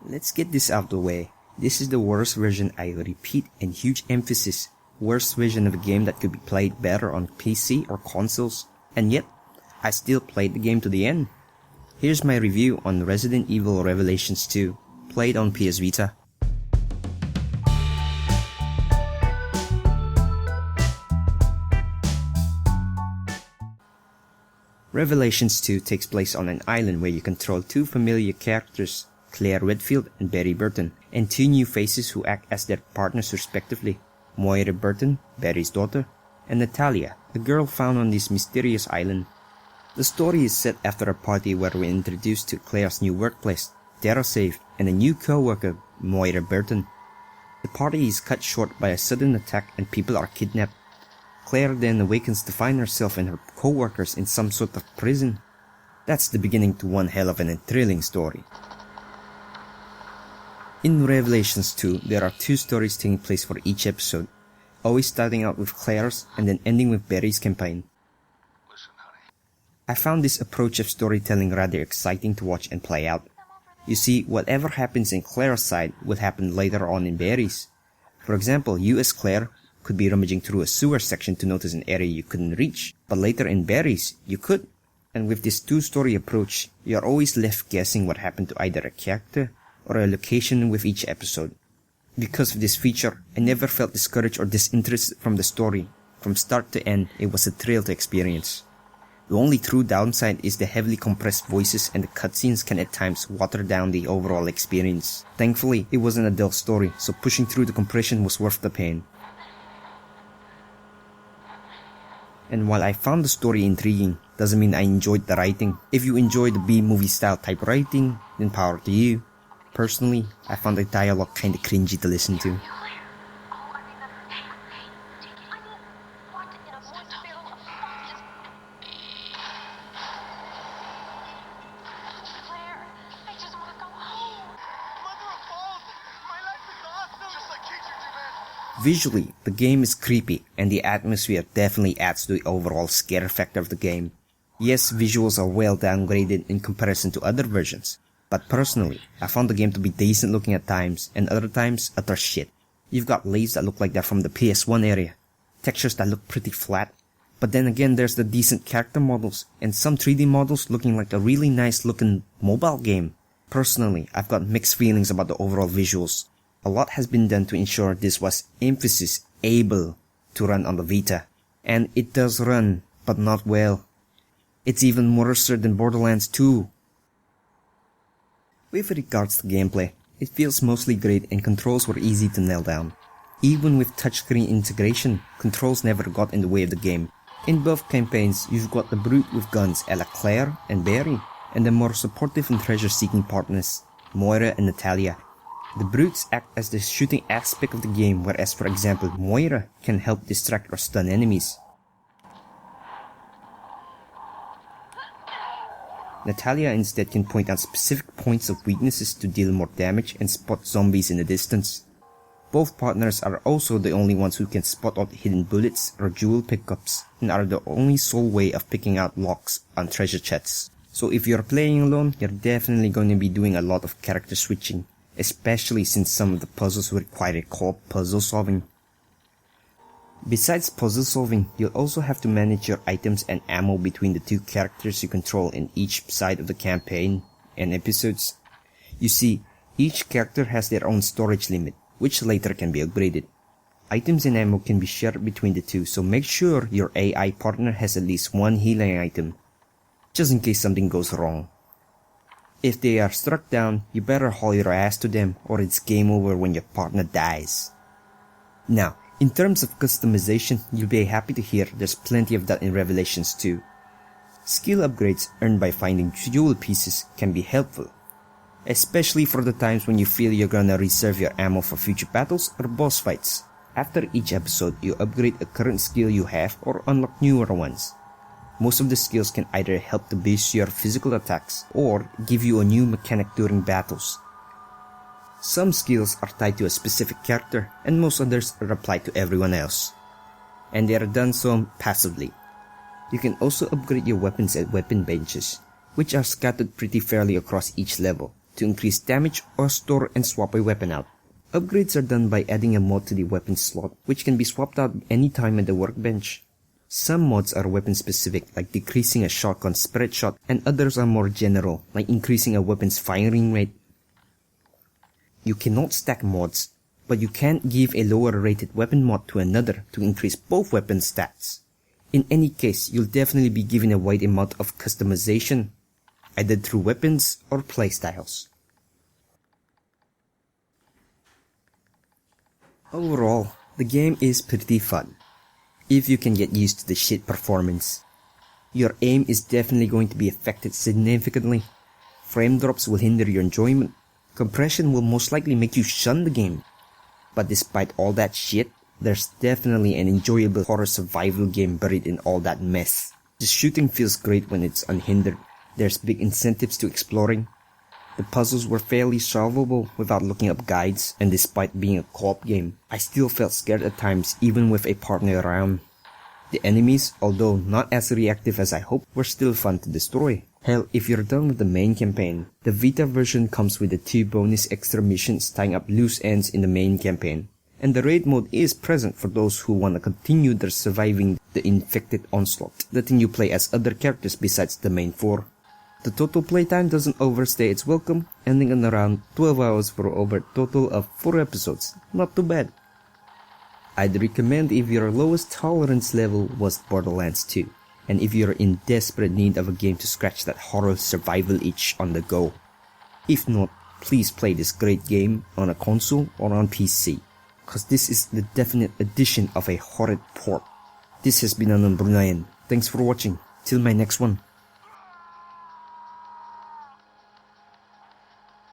Let's get this out of the way. This is the worst version, I repeat, and huge emphasis, worst version of a game that could be played better on PC or consoles, and yet, I still played the game to the end. Here's my review on Resident Evil Revelations 2, played on PS Vita. Revelations 2 takes place on an island where you control two familiar characters, Claire Redfield and Barry Burton, and two new faces who act as their partners respectively, Moira Burton, Barry's daughter, and Natalia, a girl found on this mysterious island. The story is set after a party where we're introduced to Claire's new workplace, TerraSafe, and a new co-worker, Moira Burton. The party is cut short by a sudden attack and people are kidnapped. Claire then awakens to find herself and her co-workers in some sort of prison. That's the beginning to one hell of an thrilling story. In Revelations 2, there are two stories taking place for each episode, always starting out with Claire's and then ending with Barry's campaign. I found this approach of storytelling rather exciting to watch and play out. You see, whatever happens in Claire's side would happen later on in Barry's. For example, you as Claire could be rummaging through a sewer section to notice an area you couldn't reach, but later in Barry's, you could. And with this two-story approach, you're always left guessing what happened to either a character or a location with each episode. Because of this feature, I never felt discouraged or disinterested from the story. From start to end, it was a thrill to experience. The only true downside is the heavily compressed voices and the cutscenes can at times water down the overall experience. Thankfully, it was an adult story, so pushing through the compression was worth the pain. And while I found the story intriguing, doesn't mean I enjoyed the writing. If you enjoy the B-movie style type writing, then power to you. Personally, I found the dialogue kinda cringy to listen to. Visually, the game is creepy, and the atmosphere definitely adds to the overall scare factor of the game. Yes, visuals are well downgraded in comparison to other versions, but personally, I found the game to be decent looking at times, and other times, utter shit. You've got leaves that look like they're from the PS1 area, textures that look pretty flat, but then again there's the decent character models, and some 3D models looking like a really nice looking mobile game. Personally, I've got mixed feelings about the overall visuals. A lot has been done to ensure this was emphasis able to run on the Vita. And it does run, but not well. It's even worse than Borderlands 2. With regards to gameplay, it feels mostly great and controls were easy to nail down. Even with touchscreen integration, controls never got in the way of the game. In both campaigns, you've got the brute with guns a la Claire and Barry, and the more supportive and treasure-seeking partners, Moira and Natalia. The brutes act as the shooting aspect of the game, whereas for example Moira can help distract or stun enemies. Natalia instead can point out specific points of weaknesses to deal more damage and spot zombies in the distance. Both partners are also the only ones who can spot out hidden bullets or jewel pickups, and are the only sole way of picking out locks on treasure chests. So if you're playing alone, you're definitely going to be doing a lot of character switching, especially since some of the puzzles require co-op puzzle solving. Besides puzzle solving, you'll also have to manage your items and ammo between the two characters you control in each side of the campaign and episodes. You see, each character has their own storage limit, which later can be upgraded. Items and ammo can be shared between the two, so make sure your AI partner has at least one healing item, just in case something goes wrong. If they are struck down, you better haul your ass to them or it's game over when your partner dies. Now, in terms of customization, you'll be happy to hear there's plenty of that in Revelations 2. Skill upgrades earned by finding jewel pieces can be helpful, especially for the times when you feel you're gonna reserve your ammo for future battles or boss fights. After each episode, you upgrade a current skill you have or unlock newer ones. Most of the skills can either help to boost your physical attacks or give you a new mechanic during battles. Some skills are tied to a specific character and most others are applied to everyone else. And they are done so passively. You can also upgrade your weapons at weapon benches, which are scattered pretty fairly across each level, to increase damage or store and swap a weapon out. Upgrades are done by adding a mod to the weapon slot, which can be swapped out anytime at the workbench. Some mods are weapon specific, like decreasing a shotgun spread shot, and others are more general, like increasing a weapon's firing rate. You cannot stack mods, but you can give a lower rated weapon mod to another to increase both weapon stats. In any case, you'll definitely be given a wide amount of customization, either through weapons or playstyles. Overall, the game is pretty fun, if you can get used to the shit performance. Your aim is definitely going to be affected significantly. Frame drops will hinder your enjoyment. Compression will most likely make you shun the game. But despite all that shit, there's definitely an enjoyable horror survival game buried in all that mess. The shooting feels great when it's unhindered. There's big incentives to exploring. The puzzles were fairly solvable without looking up guides, and despite being a co-op game, I still felt scared at times even with a partner around. The enemies, although not as reactive as I hoped, were still fun to destroy. Hell, if you're done with the main campaign, the Vita version comes with the 2 bonus extra missions tying up loose ends in the main campaign. And the raid mode is present for those who want to continue their surviving the infected onslaught, letting you play as other characters besides the main 4. The total playtime doesn't overstay its welcome, ending in around 12 hours for over a total of 4 episodes. Not too bad. I'd recommend if your lowest tolerance level was Borderlands 2, and if you're in desperate need of a game to scratch that horror survival itch on the go. If not, please play this great game on a console or on PC, cause this is the definite addition of a horrid port. This has been unknownbruneian. Thanks for watching. Till my next one.